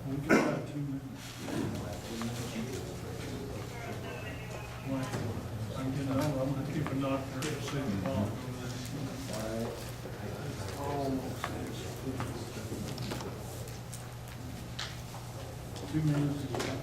We got about 2 minutes. I'm gonna keep a knock there to see the ball. Almost. 2 minutes is up.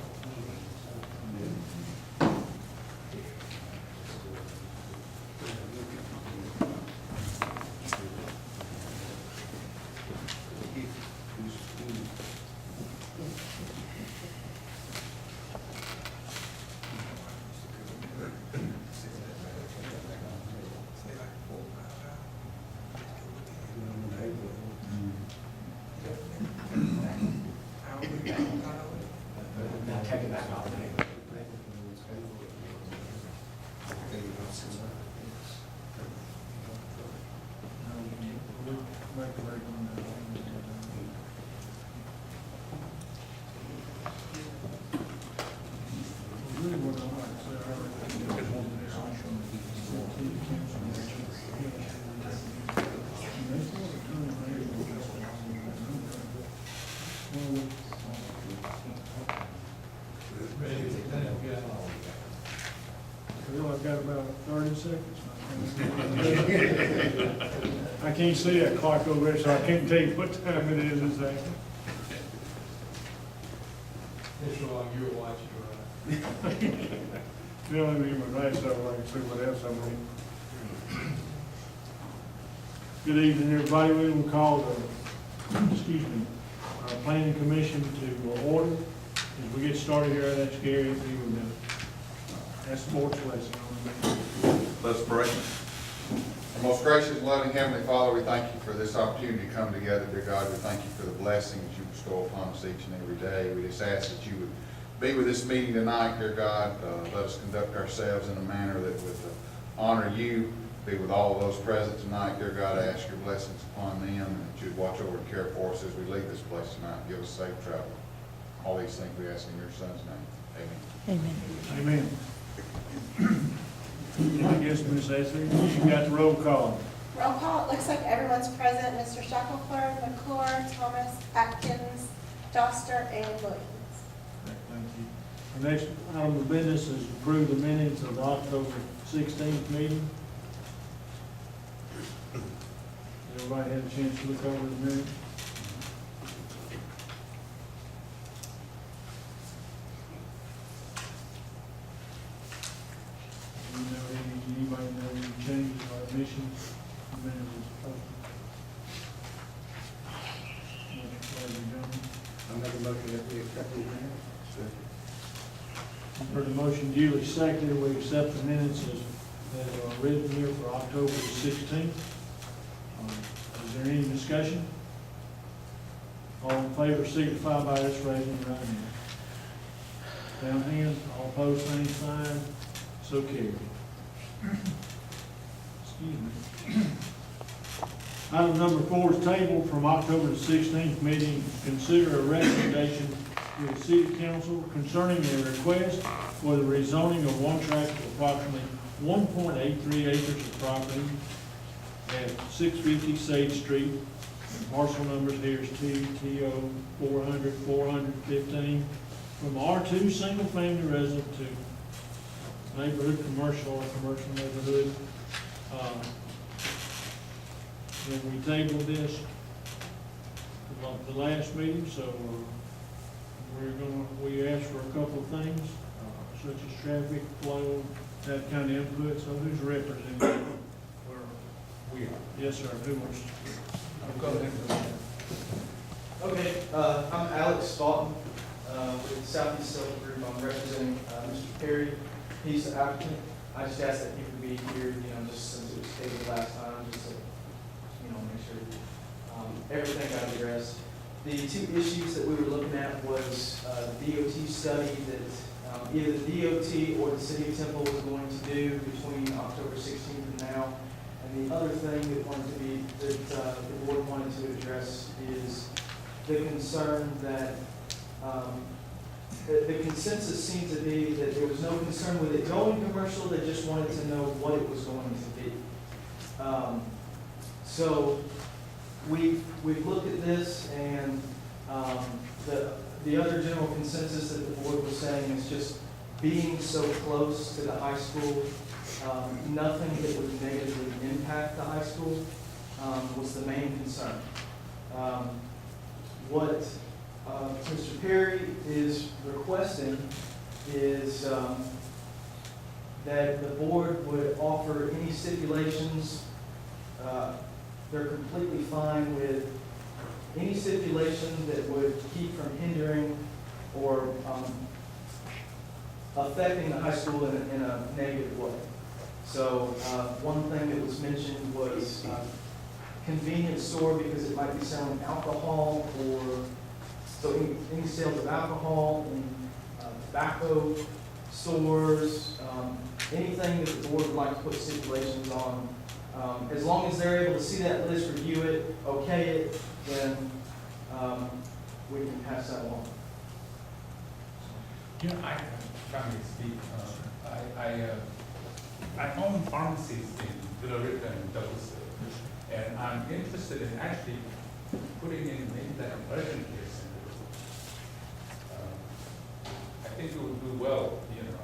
Take it back off. Really what I like, so Well, I've got about 30 seconds. I can't see that clock over there, so I can't tell you what time it is exactly. This long you were watching, right? The only thing my right so I can see what else I'm reading. Good evening, everybody. We will call our planning commission to order. As we get started here, that's Gary. If you would, that's sports lesson. Let's pray. Our most gracious, loving Heavenly Father, we thank you for this opportunity to come together, dear God. We thank you for the blessings you bestow upon us each and every day. We just ask that you would be with this meeting tonight, dear God. Let us conduct ourselves in a manner that would honor you. Be with all of those present tonight, dear God. I ask your blessings upon them, and that you'd watch over and care for us as we leave this place tonight. Give us safe travel. All these things we ask in your Son's name. Amen. Amen. I guess, Ms. Ashley, you got the roll call. Roll call, it looks like everyone's present. Mr. Shackelford, McClure, Thomas, Atkins, Doster, and Williams. Thank you. The next item of business is approve the minutes of the October 16th meeting. Everybody had a chance to look over the minutes? Anybody know any changes or omissions? I'll make a motion that we accept the minutes. For the motion duly seconded, we accept the minutes as are written here for October the 16th. Is there any discussion? All in favor signify by this raising your right hand. Down hand, all opposed, same sign, so carried. Excuse me. Item number 4 is tabled from October the 16th meeting. Consider a recommendation to the City Council concerning a request for the rezoning of one tract of approximately 1.83 acres of property at 650 Sage Street. And parcel numbers here is TO 400, 415, from R2 single family resident to neighborhood commercial or commercial neighborhood. And we tabled this the last meeting, so we asked for a couple of things, such as traffic flow, that kind of input. So who's representing? We are. Yes, sir. Who wants? Okay, I'm Alex Spaulding with Southeast Silver Group. I'm representing Mr. Perry. He's the applicant. I just asked that he could be here, just since it was stated last time, just to, make sure everything got addressed. The two issues that we were looking at was the DOT study that either the DOT or the City of Temple was going to do between October 16th and now. And the other thing that the board wanted to address is the concern that the consensus seemed to be that there was no concern with it going commercial. They just wanted to know what it was going to be. So we've looked at this, and the other general consensus that the board was saying is just being so close to the high school, nothing that would negatively impact the high school was the main concern. What Mr. Perry is requesting is that the board would offer any stipulations. They're completely fine with any stipulation that would keep from hindering or affecting the high school in a negative way. So one thing that was mentioned was convenience store, because it might be selling alcohol, or so any sales of alcohol in tobacco stores, anything that the board would like to put stipulations on. As long as they're able to see that list, review it, okay it, then we can pass that along. You know, I can speak. I own pharmacies in Billerica and Douglasville, and I'm interested in actually putting in maybe like an urgent care center. I think it would do well, you know,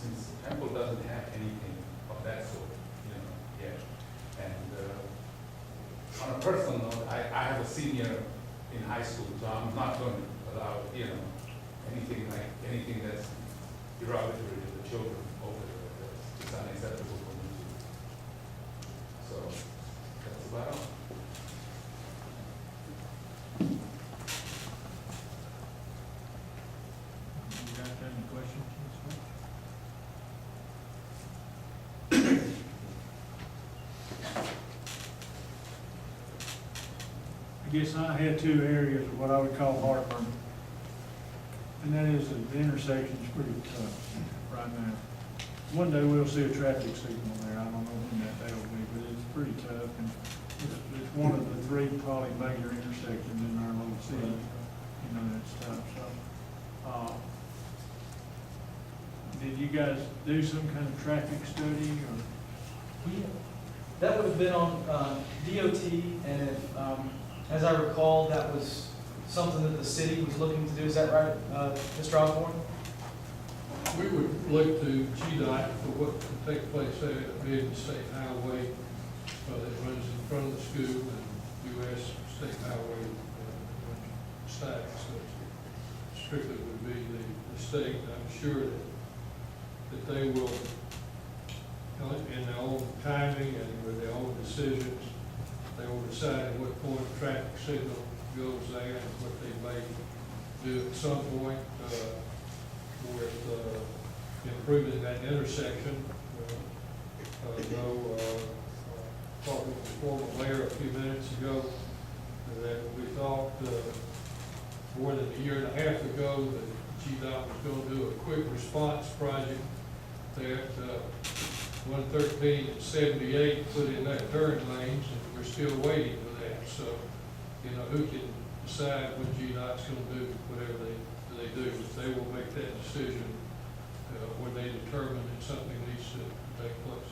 since Temple doesn't have anything of that sort, you know, yet. And on a personal note, I have a senior in high school, so I'm not going to allow, you know, anything that's derogatory to the children over there. It's unacceptable for me to. So that's about all. You guys have any questions? I guess I had two areas of what I would call heartburn. And that is that the intersection's pretty tough right now. One day we'll see a traffic signal there. I don't know when that day will be, but it's pretty tough. And it's one of the three probably major intersections in our little city. You know, that's tough, so. Did you guys do some kind of traffic study or? That would have been on DOT, and as I recall, that was something that the city was looking to do. Is that right, Mr. Osborne? We would look to GDOT for what could take place there at Mid State Highway that runs in front of the school, and US State Highway stacks. So strictly would be the state. I'm sure that they will, in their own timing and with their own decisions, they will decide at what point the traffic signal goes there and what they may do at some point with improving that intersection. Talking with the former mayor a few minutes ago, that we thought more than a year and a half ago that GDOT was going to do a quick response project there at 113 and 78, put in that turn lanes, and we're still waiting for that. So, you know, who can decide what GDOT's going to do, whatever they do? They will make that decision when they determine that something needs to take place.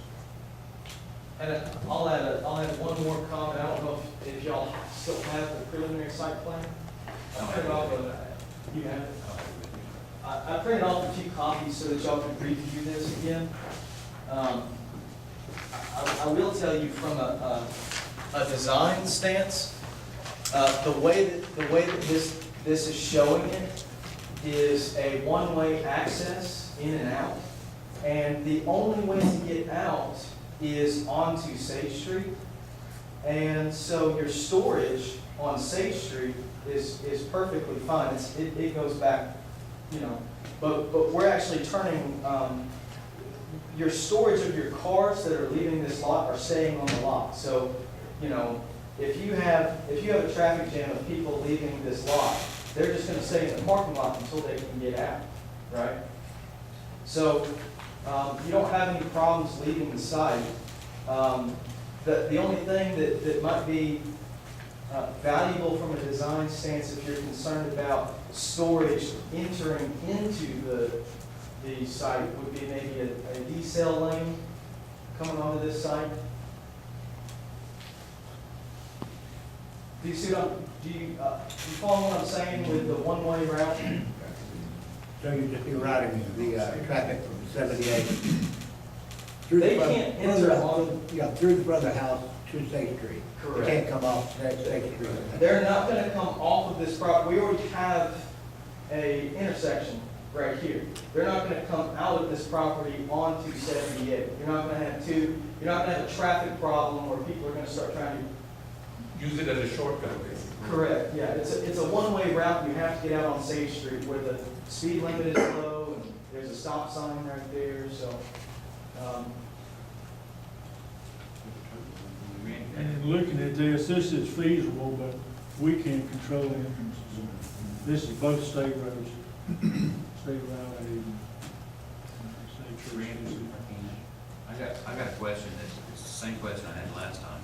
And I'll add one more comment. I don't know if y'all still have the preliminary site plan. I printed off you have it. I printed off a few copies so that y'all can review this again. I will tell you from a design stance, the way that this is showing it is a one-way access in and out, and the only way to get out is onto Sage Street. And so your storage on Sage Street is perfectly fine. It goes back, you know, but we're actually turning your storage of your cars that are leaving this lot are staying on the lot. So, you know, if you have a traffic jam of people leaving this lot, they're just going to stay in the parking lot until they can get out, right? So you don't have any problems leaving the site. The only thing that might be valuable from a design stance, if you're concerned about storage entering into the site, would be maybe a decel lane coming onto this site. Do you see what I'm, do you follow what I'm saying with the one-way route? So you just be routing the traffic from 78. through They the can't brother- enter brother- on- Yeah, through the brother house to State Street. Correct. They can't come off State Street. They're not gonna come off of this property. We already have a intersection right here. They're not gonna come out of this property onto 78. You're not gonna have a traffic problem where people are gonna start trying to. Use it as a shortcut, basically. Correct, yeah. It's a one-way route. You have to get out on Sage Street where the speed limit is low and there's a stop sign right there, so. And in looking at this is feasible, but we can't control the entrances. This is both state roads, state route and state church. I got a question, it's the same question I had last time,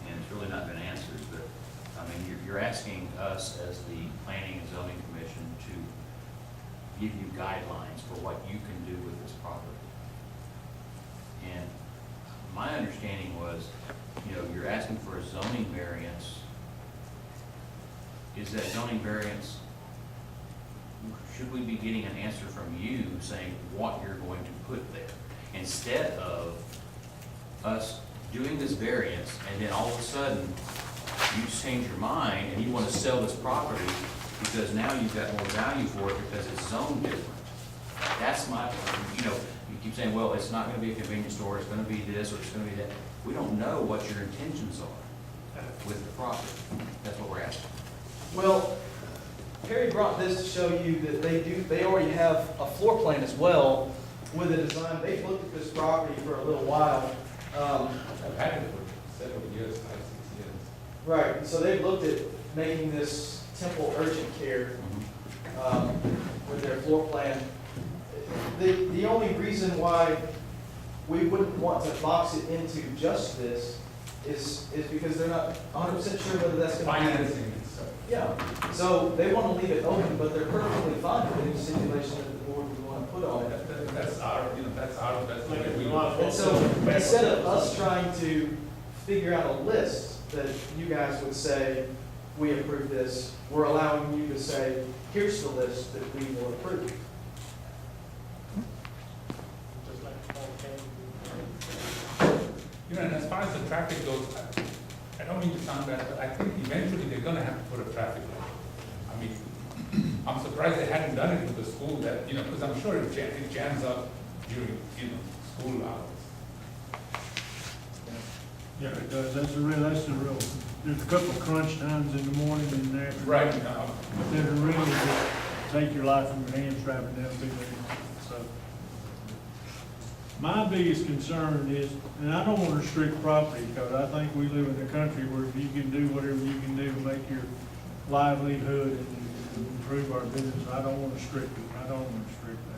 and it's really not been answered, but, I mean, you're asking us as the Planning and Zoning Commission to give you guidelines for what you can do with this property. And my understanding was, you're asking for a zoning variance. Is that zoning variance, should we be getting an answer from you saying what you're going to put there? Instead of us doing this variance and then all of a sudden you change your mind and you want to sell this property because now you've got more value for it because it's zoned different. That's my, you keep saying, well, it's not going to be a convenience store, it's going to be this or it's going to be that. We don't know what your intentions are with the property. That's what we're asking. Well, Perry brought this to show you that they already have a floor plan as well with a design. They've looked at this property for a little while. I've had it for several years, 5, 6 years. Right, so they've looked at making this Temple Urgent Care with their floor plan. The only reason why we wouldn't want to box it into just this is because they're not 100% sure whether that's going to be. Financing and stuff. Yeah, so they want to leave it open, but they're perfectly fine with any stipulation that the board would want to put on it. That's the way we want. And so instead of us trying to figure out a list that you guys would say, we approve this, we're allowing you to say, here's the list that we will approve. And as far as the traffic goes, I don't mean to sound bad, but I think eventually they're gonna have to put a traffic light. I mean, I'm surprised they hadn't done it with the school that, because I'm sure it jams up during, school hours. Yeah, it does, that's the real, there's a couple of crunch times in the morning and in the afternoon. Right now, But then really just take your life from your hands driving down through there, so. My biggest concern is, and I don't want to restrict property, because I think we live in a country where you can do whatever you can do to make your livelihood and improve our business. I don't want to restrict it, I don't want to restrict that.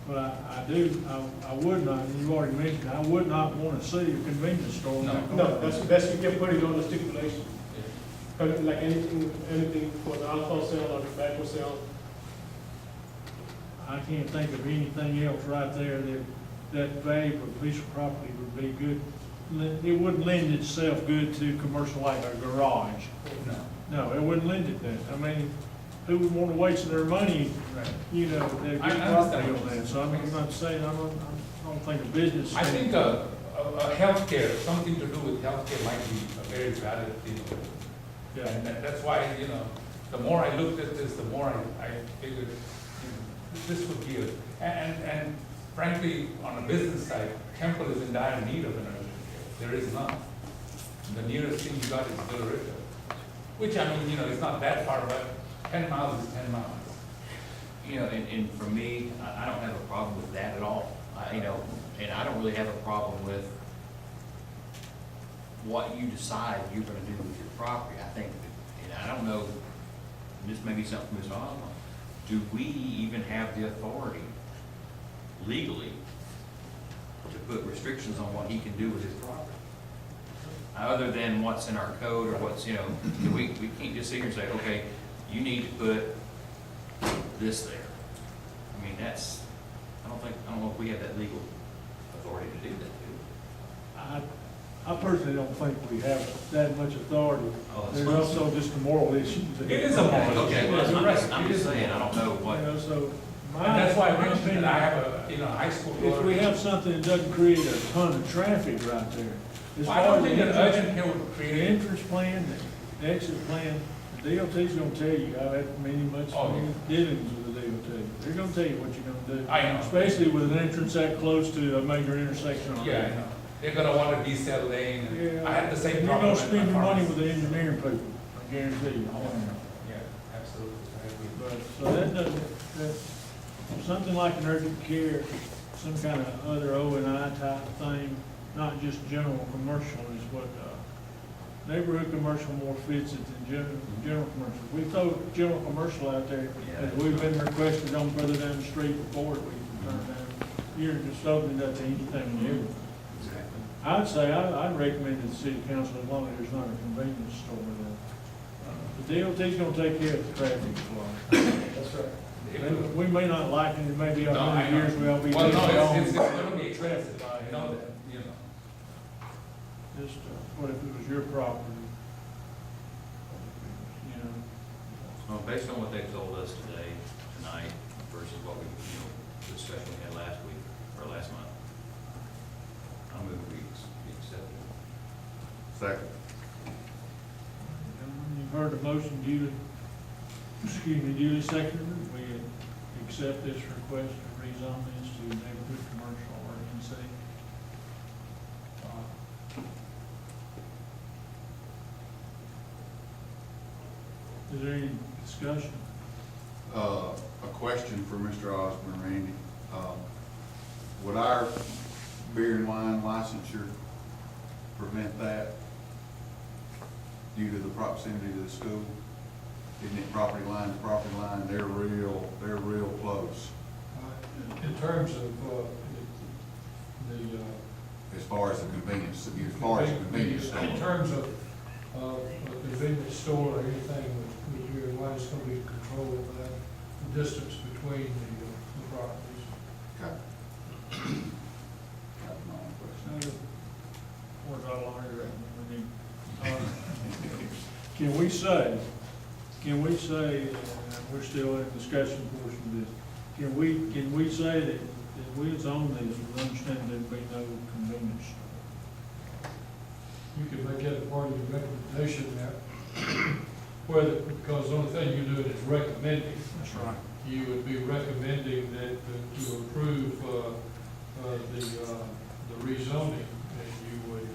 But I would not, and you already mentioned, I would not want to see a convenience store. No, that's the best you can put it on the stipulation. Like anything for the alcohol sale or tobacco sale. I can't think of anything else right there that valuable piece of property would be good. It wouldn't lend itself good to commercial like a garage. no. No, it wouldn't lend it that. I mean, who would want to waste their money, their good I property understand. on that? So I'm not saying, I don't think a business. I think a healthcare, something to do with healthcare might be a very valid thing. Yeah. And that's why, the more I looked at this, the more I figured, this would be and frankly, on the business side, Temple is in dire need of an urgent care. There is none. The nearest thing you got is Billerica, which, it's not that far, but 10 miles is 10 miles. And for me, I don't have a problem with that at all. And I don't really have a problem with what you decide you're gonna do with your property. I think, and I don't know, this may be something Ms. Osborne, do we even have the authority legally to put restrictions on what he can do with his property? Other than what's in our code or what's, we can't just sit here and say, okay, you need to put this there. I mean, I don't know if we have that legal authority to do that, do we? I personally don't think we have that much authority. Oh, that's There's fine. also just a moral issue. It is a moral issue. Okay, well, You're right. I'm just saying, I don't know You what, know, so. And that's why I my mentioned opinion, that I have a, high school daughter. If we have something that doesn't create a ton of traffic right there. as I far don't as think the an entrance- urgent care would The create it. entrance plan, the exit plan, the DOT's gonna tell you, I've had many Oh, dealings with the DOT. They're gonna tell you what you're gonna do. I know. Especially with an entrance that close to a major intersection. Yeah, I know. They're gonna want a decel lane, and Yeah. I had the same And problem. you're gonna spend at your my money farm. with the engineering people, I guarantee you. Yeah, absolutely, I agree. But, so that doesn't, that, something like an urgent care, some kind of other O and I type thing, not just general commercial is what, neighborhood commercial more fits it than general commercial. We throw general commercial out there, Yeah. as we've been requested on further down the street before, we turn down. You're just opening it up to anything and everything. exactly. I'd say, I'd recommend to the city council, as long as there's not a convenience store there. The DOT's gonna take care of the traffic flow. That's right. We may not like it, it may be a No, I hundred know. years, we'll be. Well, no, dead it's wrong. gonna be expensive, I know that, you know. Just, what if it was your property? You know, Well, based on what they've told us today, tonight, versus what we, the discussion we had last week, or last month, I'm moving to be accepted. Second. gentlemen, you've heard the motion duly, duly seconded. We accept this request to rezone this to neighborhood commercial or NC. Is there any discussion? A question for Mr. Osborne, Randy. Would our beer and wine licensure prevent that due to the proximity to the school? Isn't it property line to property line? They're real close In terms of, the, as far as the convenience, store. in terms of, a convenience store or anything with beer and wine, it's gonna be controlled by the distance between the properties. Okay. That's my only question. Where's our lawyer at? We need- Can we say, we're still in discussion portion of this, can we say that we zone these, we understand there'd be no convenience store? You can make that a part of your recommendation that, whether, because the only thing you're doing is recommending. That's right. You would be recommending that, to approve, the rezoning, and you would,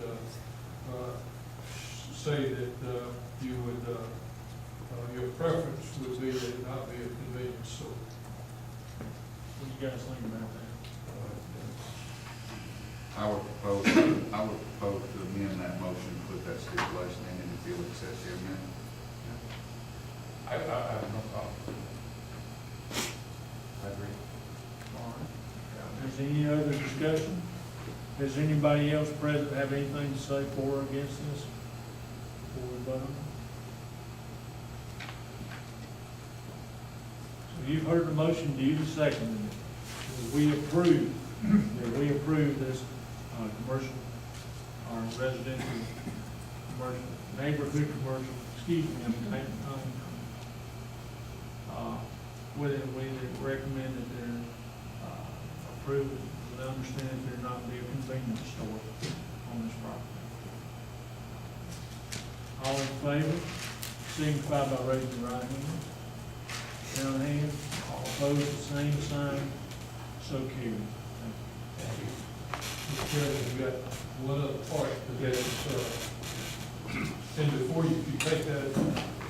say that, you would, your preference would be that it not be a convenience store. What do you guys think about that? I would propose to amend that motion, put that stipulation in, and if you'll accept the amendment. I have no problem. I agree. All right. Is there any other discussion? Does anybody else present have anything to say for or against this? Before we vote? So you've heard the motion, duly seconded it. That we approve this, commercial, or residential, commercial, neighborhood commercial, excuse me, with it, we recommend that they're, approved with understanding there not be a convenience store on this property. All in favor, signify by raising your right hand. Down hand, all opposed, the same sign, so carried. Thank you. Mr. Chairman, we've got one other part to this, and before you take that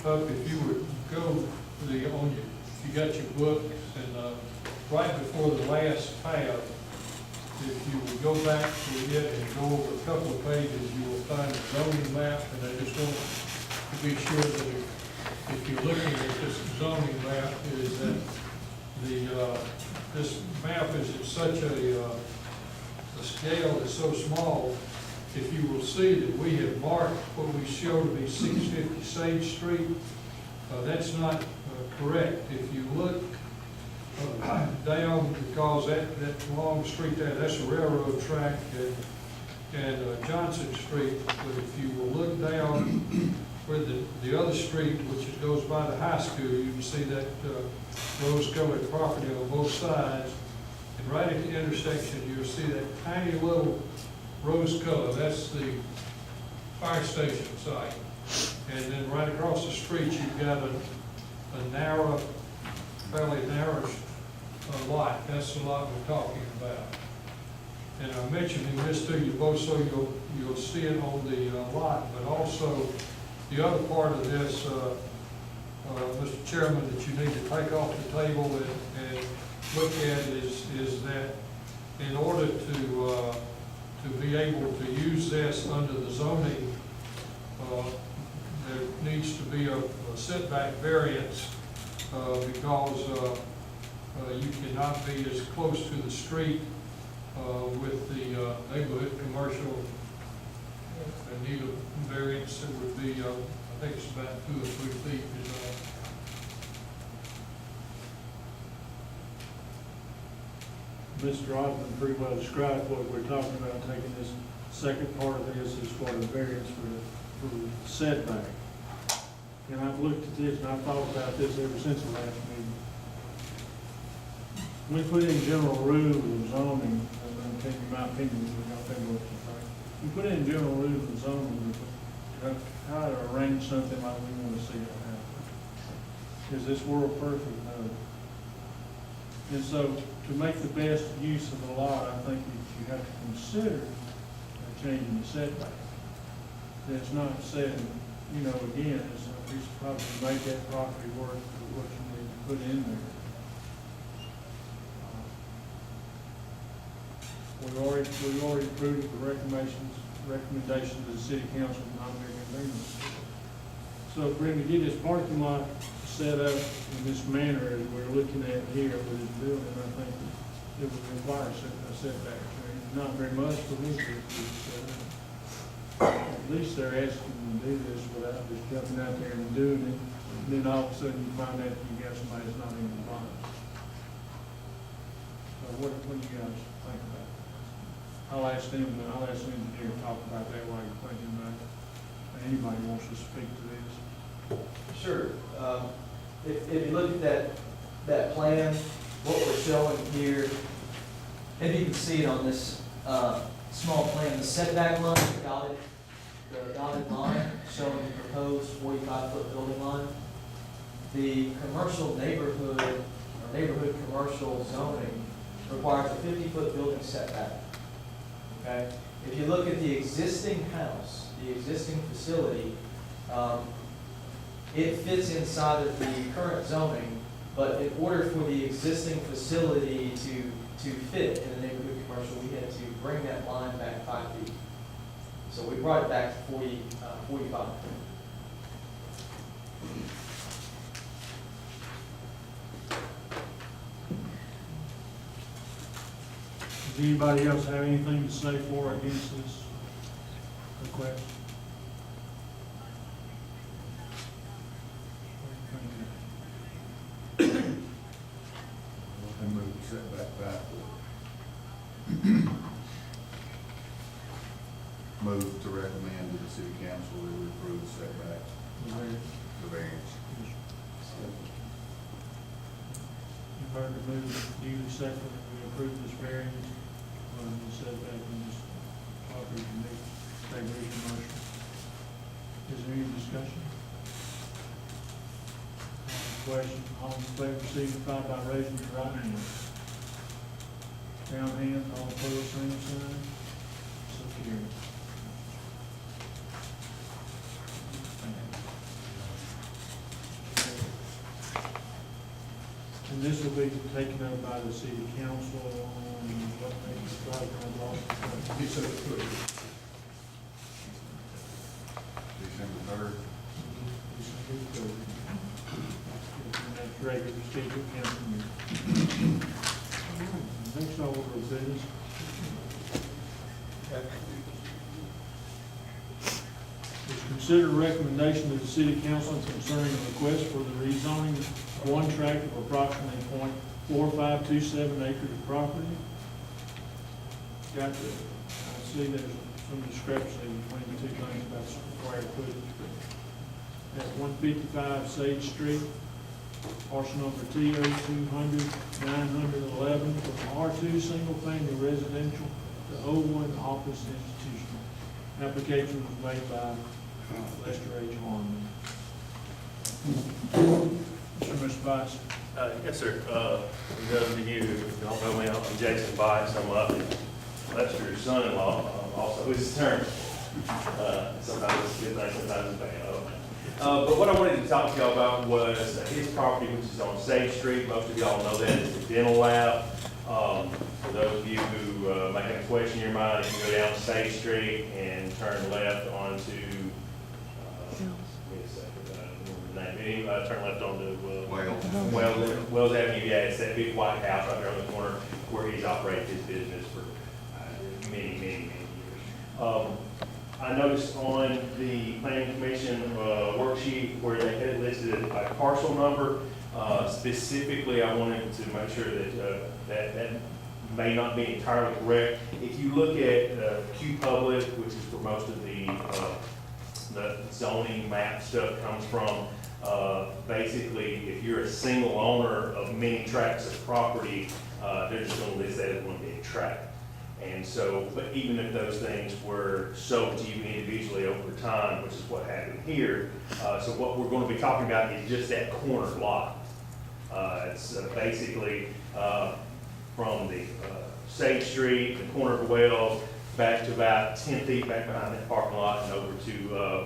up, if you would go to the, if you got your books, and, right before the last tab, if you would go back to it and go over a couple of pages, you will find a zoning map, and I just want to be sure that if you're looking at this zoning map, is that this map is at such the scale is so small, if you will see that we have marked what we show to be 650 Sage Street, that's not correct. If you look down, because that long street there, that's a railroad track, and Johnson Street, but if you will look down where the other street, which goes by the high school, you can see that rose-colored property on both sides. And right at the intersection, you'll see that tiny little rose color, that's the fire station site. And then right across the street, you've got a narrow, fairly narrow lot. That's the lot we're talking about. And I'm mentioning this to you both so you'll see it on the lot, but also the other part of this, Mr. Chairman, that you need to take off the table and look at is that in order to be able to use this under the zoning, there needs to be a setback variance because you cannot be as close to the street with the neighborhood commercial. They need a variance that would be, I think it's about 2 or 3 feet is all. Mr. Osmond pretty well described what we're talking about, taking this second part of this is for the variance for setback. And I've looked at this and I've thought about this ever since the last meeting. We put in general rules of zoning, and I'm telling you my opinion, we're not telling you what you think. We put in general rules of zoning, how to arrange something like we want to see it happen. Is this world perfect? No. And so, to make the best use of the lot, I think that you have to consider changing the setback. It's not said, you know, again, it's probably to make that property worth what you need to put in there. We've already approved the recommendation to the city council of not making agreements. So if we're going to get this parking lot set up in this manner as we're looking at here with this building, I think it would require a setback change. Not very much for me to set up. At least they're asking to do this without just jumping out there and doing it. And then all of a sudden you find out you got somebody that's not in compliance. So what do you guys think about it? I'll ask the engineer to talk about that while you're thinking about it. If anybody wants to speak to this. Sure. If you look at that plan, what we're showing here, maybe you can see it on this small plan, the setback line, the dotted line showing the proposed 45-foot building line. The commercial neighborhood, or neighborhood commercial zoning requires a 50-foot building setback. Okay? If you look at the existing house, the existing facility, it fits inside of the current zoning, but in order for the existing facility to fit in the neighborhood commercial, we had to bring that line back 5 feet. So we brought it back to 45. Does anybody else have anything to say for or against this request? And move the setback back. Move to recommend to the city council that we approve the setback, the variance. You've heard the move, duly second, that we approve this variance on the setback in this property to make stability commercial. Is there any discussion? Question, all in favor, signify by raising your right hand. Down hand, all opposed, same sign. So carried. And this will be taken up by the city council on what they describe as law. December 3rd. That's regular scheduled council meeting. Next order of business. Is consider a recommendation to the city council concerning a request for the rezoning of one tract of approximately .4527 acres of property. Got the, I see there's a some discrepancy between the two things about square footage. But at 155 Sage Street, parcel number TO 200-911, from R2 Single Family Residential to O1 Office Institutional. Application was made by Lester H. Harmon. Mr. Vice. Yes, sir. For those of you who don't know me, I'm Jason Bice. I'm Lester's son-in-law, also his attorney. Sometimes it's a good thing, sometimes it's bad. But what I wanted to talk to y'all about was his property, which is on Sage Street. Most of y'all know that it's the dental lab. For those of you who may have a question in your mind, you can go down Sage Street and turn left onto, wait a second, turn left onto Wells Avenue. Yeah, it's that big white house right there on the corner where he's operated his business for many years. I noticed on the planning commission worksheet where they had listed a parcel number. Specifically, I wanted to make sure that that may not be entirely correct. If you look at Q Public, which is where most of the zoning map stuff comes from, basically, if you're a single owner of many tracts of property, they're just going to list that as one big tract. And so, but even if those things were sold to you individually over time, which is what happened here, so what we're going to be talking about is just that corner lot. It's basically from the Sage Street, the corner of Wells, back to about 10 feet back behind that parking lot and over to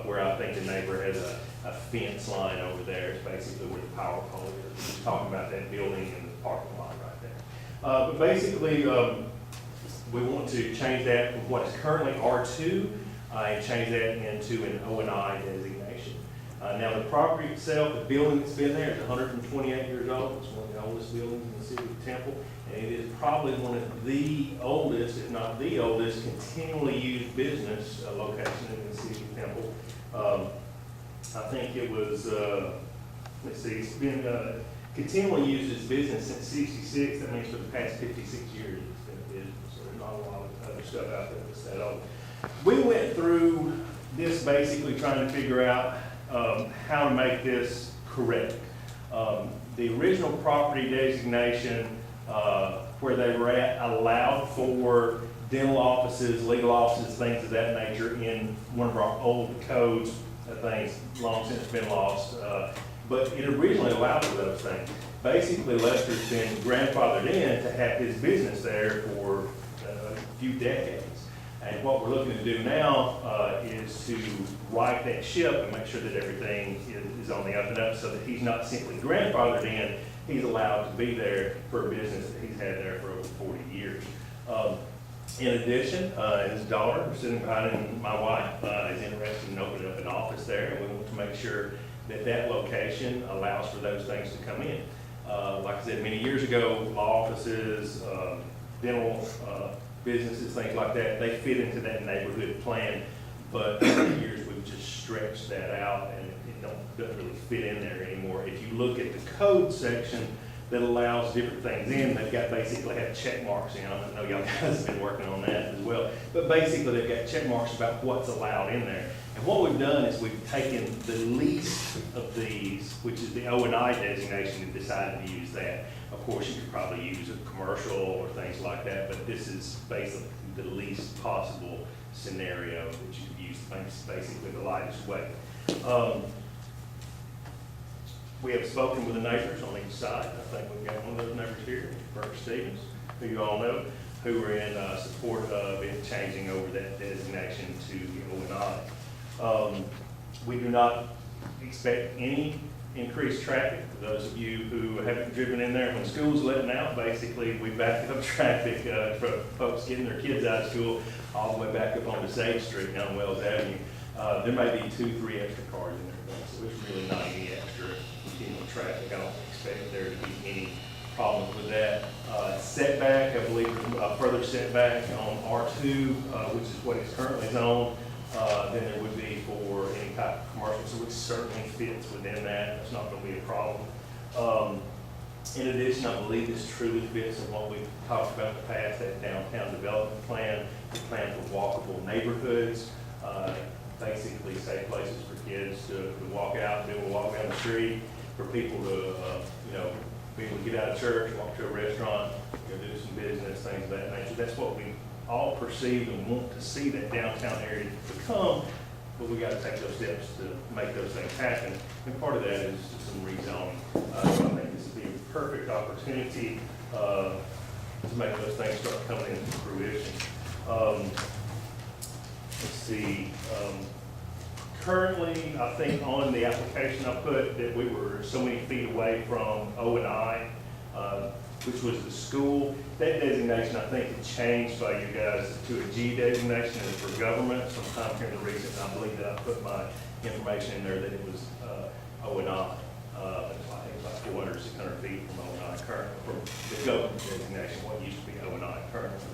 where I think the neighbor has a fence line over there. It's basically where the power pole is. He's talking about that building and the parking lot right there. But basically, we want to change that from what is currently R2 and change that into an O&I designation. Now the property itself, the building that's been there is 128 years old. It's one of the oldest buildings in the city of Temple. And it is probably one of the oldest, if not the oldest, continually used business location in the city of Temple. I think it was, let's see, it's been continually used as business since '66. That means for the past 56 years it's been a business. So there's not a lot of other stuff out there that's that old. We went through this basically trying to figure out how to make this correct. The original property designation where they were at allowed for dental offices, legal offices, things of that nature in one of our old codes. That thing's long since been lost, but it originally allowed for those things. Basically, Lester's been grandfathered in to have his business there for a few decades. And what we're looking to do now is to right that ship and make sure that everything is on the up and up so that he's not simply grandfathered in, he's allowed to be there for a business that he's had there for over 40 years. In addition, his daughter, sitting behind him, my wife, is interested in opening up an office there, and we want to make sure that that location allows for those things to come in. Like I said, many years ago, law offices, dental businesses, things like that, they fit into that neighborhood plan, but over the years we've just stretched that out and it doesn't really fit in there anymore. If you look at the code section that allows different things in, they've got basically have check marks in. I know y'all guys have been working on that as well, but basically they've got check marks about what's allowed in there. And what we've done is we've taken the least of these, which is the O&I designation, and decided to use that. Of course, you could probably use a commercial or things like that, but this is basically the least possible scenario that you could use, basically the lightest way. We have spoken with the neighbors on each side. I think we've got one of those neighbors here, Bert Stevens, who you all know, who are in support of it changing over that designation to the O&I. We do not expect any increased traffic. For those of you who haven't driven in there, when school's letting out, basically we back up traffic for folks getting their kids out of school all the way back up onto Sage Street down Wells Avenue. There may be 2-3 extra cars in there, so there's really not any extra traffic. I don't expect there to be any problems with that. Setback, I believe a further setback on R2, which is what is currently zoned, than there would be for any type of commercial, so it certainly fits within that. That's not going to be a problem. In addition, I believe this truly fits in what we've talked about in the past, that downtown development plan, the plan for walkable neighborhoods, basically safe places for kids to walk out, be able to walk down the street, for people to, be able to get out of church, walk to a restaurant, do some business, things of that nature. That's what we all perceive and want to see that downtown area become, but we gotta take those steps to make those things happen. And part of that is just some rezoning. So I think this would be a perfect opportunity, to make those things start coming into fruition. Let's see, currently, I think on the application I put that we were so many feet away from O&I, which was the school. That designation, I think, had changed by you guys to a G designation and for government sometime here in the recent. I believe that I put my information in there that it was O&I. I think it's like 400, 600 feet from O&I currently, from the government designation, what used to be O&I currently.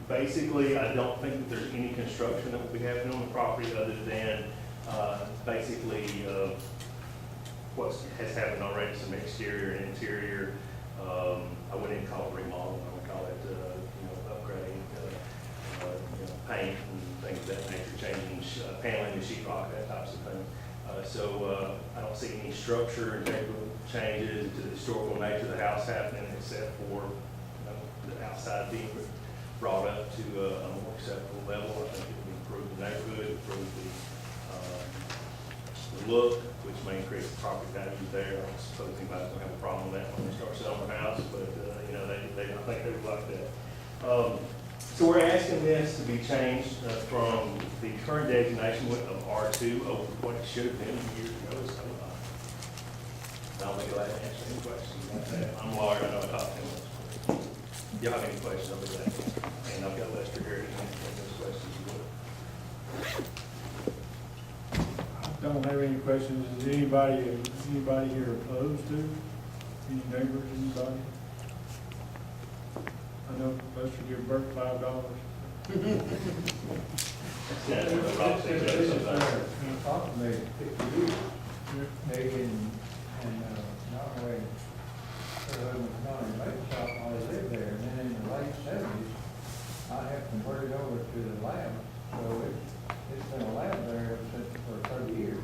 Basically, I don't think that there's any construction that will be happening on the property other than basically what has happened already, some exterior and interior. I wouldn't even call it remodel, I would call it upgrade, paint and things of that nature, changing paneling and sheetrock, that types of thing. So I don't see any structure and technical changes to the historical nature of the house happening except for the outside being brought up to a more acceptable level. I think it will improve the neighborhood, improve the look, which may increase the property values there. I don't suppose anybody's gonna have a problem with that when they start selling their house, but, I think they would like that. So we're asking this to be changed from the current designation of R2 over what it should have been years ago. So, I'll be glad to answer any questions about that. I'm a lawyer, I know I talk too much. If y'all have any questions, I'll be glad to answer. And I've got Lester here to answer those questions as well. Don't have any questions. Is anybody here opposed to? Any neighbors, anybody? I know Lester give Bert $5. Yeah, we're the rock thing, that's something. Approximately 50 years, maybe, and not only her husband's not in make shop while he lived there, and then in the late 70s, I have converted over to the lab, so it's been a lab there since for 30 years.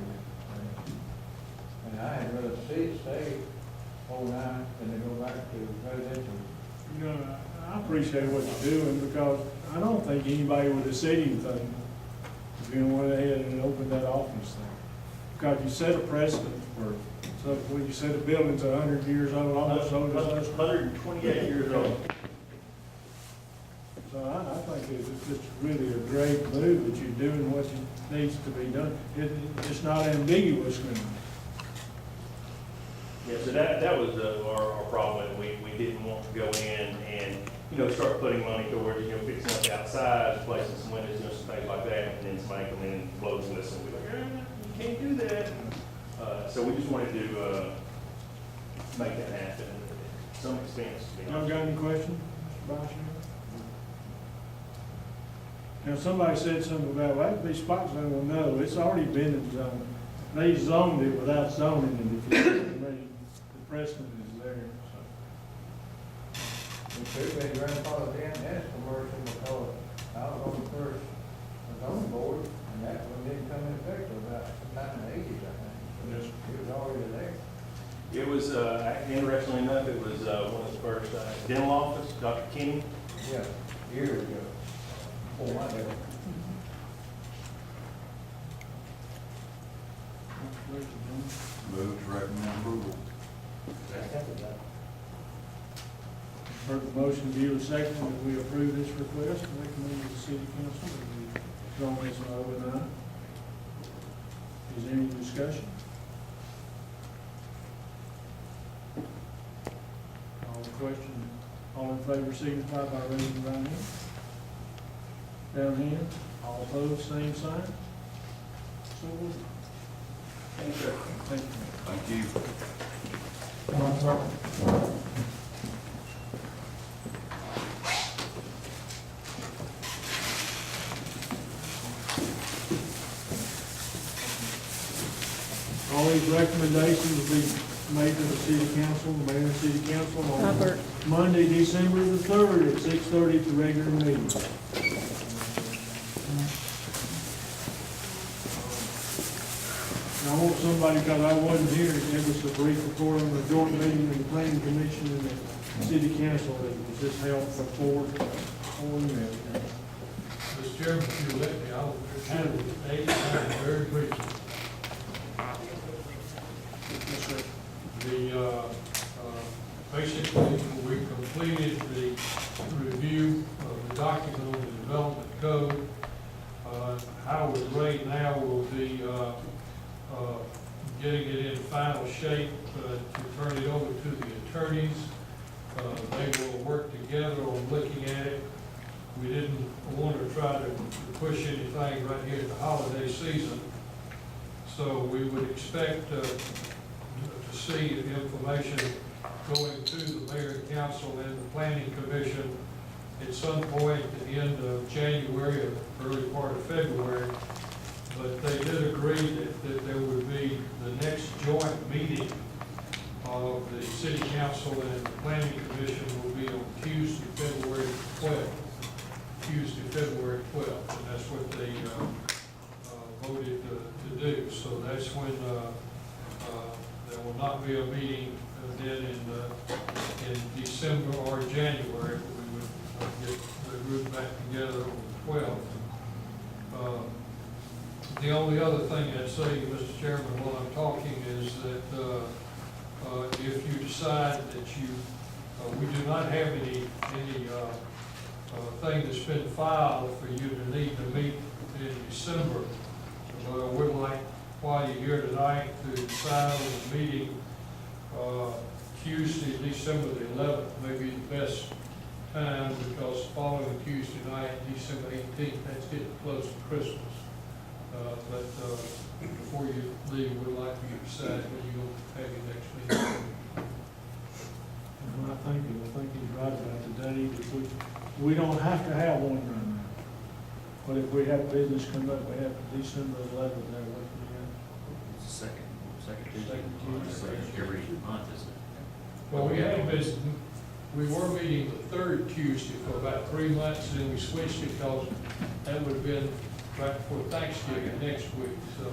And I had rather see it stay overnight than to go back to residential. I appreciate what you're doing because I don't think anybody would have said anything if you went ahead and opened that office there. Because you set a precedent for, so when you said the building's 100 years old, almost old as us. 128 years old. So I think it's just really a great move that you're doing what needs to be done. It's not ambiguous now. Yeah, so that was our problem. We didn't want to go in and, start putting money towards, fixing up the outside, placing some windows, some things like that, and then somebody come in and blow the whistle and be like, you can't do that. So we just wanted to make that happen at some expense. Y'all got any questions, Mr. Bosher? Now, somebody said something about, well, that'd be spot zone. Well, no, it's already been in zone. They zoned it without zoning it, if you know what I mean. The precedent is there, so. It could be grandfathered in as commercial because I was on the first zoning board, and that one didn't come in effect until about sometime in the 80s, I think. Yes. It was already there. It was, interestingly enough, it was one of the first dental office, Dr. Kenny. Yeah, years ago. Before my day. Move to recommend approval. Heard the motion, do you a second that we approve this request and recommend to the city council that we go on this overnight? Is there any discussion? All the question, all in favor signify by raising the right hand. Down here, all opposed, same sign. So moved. Thank you. Thank you. All these recommendations will be made to the city council, the mayor and city council on Robert. Monday, December the 3rd at 6:30 at the regular meeting. And I want somebody, because I wasn't here, to give us a brief report on the joint meeting of the planning commission and the city council that was just held for four minutes. Mr. Chairman, if you let me, I'll handle it very briefly. Yes, sir. Basically, we completed the review of the document on the development code. How it's right now will be getting it in final shape to turn it over to the attorneys. They will work together on looking at it. We didn't want to try to push anything right here at the holiday season. So we would expect to see the information going to the mayor and council and the planning commission at some point at the end of January or early part of February. But they did agree that there would be the next joint meeting of the city council and the planning commission will be on Tuesday, February 12th. Tuesday, February 12th, and that's what they voted to do. So that's when there will not be a meeting then in December or January. We would get the group back together on the 12th. The only other thing I'd say, Mr. Chairman, while I'm talking is that if you decide that we do not have any thing that's been filed for you to need to meet in December, but I would like, while you're here tonight, to decide on the meeting Tuesday, December the 11th, may be the best time, because following Tuesday night, December 18th, that's getting close to Christmas. But before you leave, we'd like you to decide when you'll have your next meeting. And I think he's right about today, that we don't have to have one right now. But if we have business come up, we have December 11th, that would be, It's the second Tuesday. Second Tuesday. Every month, isn't it? Well, we were meeting the third Tuesday for about 3 months, and then we switched it because that would have been right before Thanksgiving next week, so,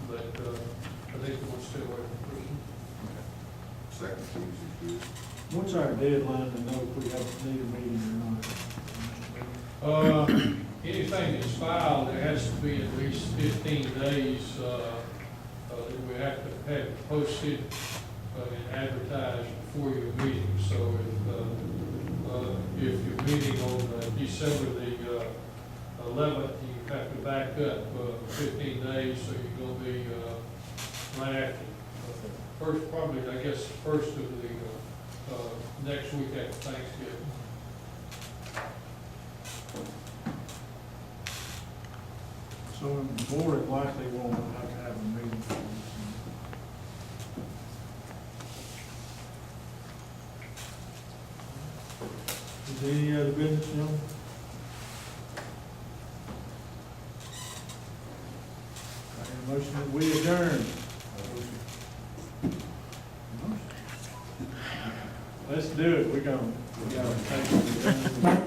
but, I think we'll stay away from Christmas. Second Tuesday, good. what's our deadline to know if we have need a meeting or not? Anything that's filed, there has to be at least 15 days, that we have to have it posted and advertised before your meeting. So if you're meeting on December the 11th, you have to back up 15 days, so you're going to be right after, first, probably, I guess, first of the next week after Thanksgiving. So the board likely won't have to have a meeting. Is there any other business, gentlemen? I have a motion that we adjourn. Let's do it, we gotta take it.